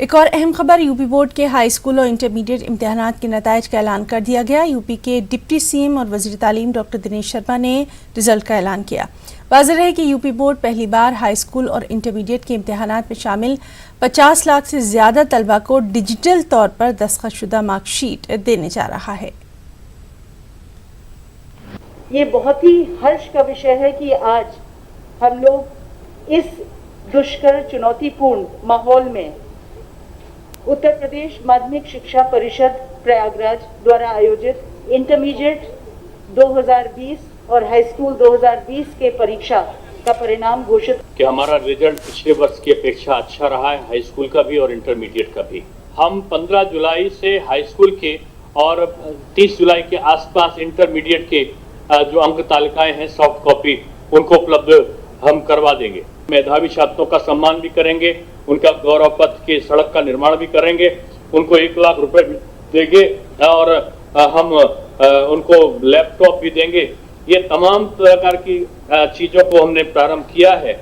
एक और अहम खबर, यूपी बोर्ड के हाई स्कूल और इंटरमीडिएट इम्तिहानात के नताइज का ऐलान कर दिया गया। यूपी के डिप्टी सीएम और वज़ीर तालीम डॉक्टर दिनेश शर्मा ने रिजल्ट का ऐलान किया। वाज़ेह है कि यूपी बोर्ड पहली बार हाई स्कूल और इंटरमीडिएट के इम्तिहानात में शामिल 50 लाख से ज़्यादा तलबा को डिजिटल तौर पर दस्तखतशुदा मार्कशीट देने जा रहा है। ये बहुत ही हर्ष का विषय है कि आज हम लोग इस दुष्कर चुनौतीपूर्ण माहौल में उत्तर प्रदेश माध्यमिक शिक्षा परिषद प्रयागराज द्वारा आयोजित इंटरमीडिएट 2020 और हाई स्कूल 2020 के परीक्षा का परिणाम घोषित कि हमारा रिजल्ट पिछले वर्ष की अपेक्षा अच्छा रहा है, हाई स्कूल का भी और इंटरमीडिएट का भी। हम 15 जुलाई से हाई स्कूल के और 30 जुलाई के आसपास इंटरमीडिएट के जो अंक तालिकाएं हैं सॉफ्ट कॉपी उनको उपलब्ध हम करवा देंगे। मेधावी छात्रों का सम्मान भी करेंगे, उनका गौरव पथ की सड़क का निर्माण भी करेंगे, उनको 1 लाख रुपए देंगे और हम उनको लैपटॉप भी देंगे। ये तमाम प्रकार की चीजों को हमने प्रारंभ किया है।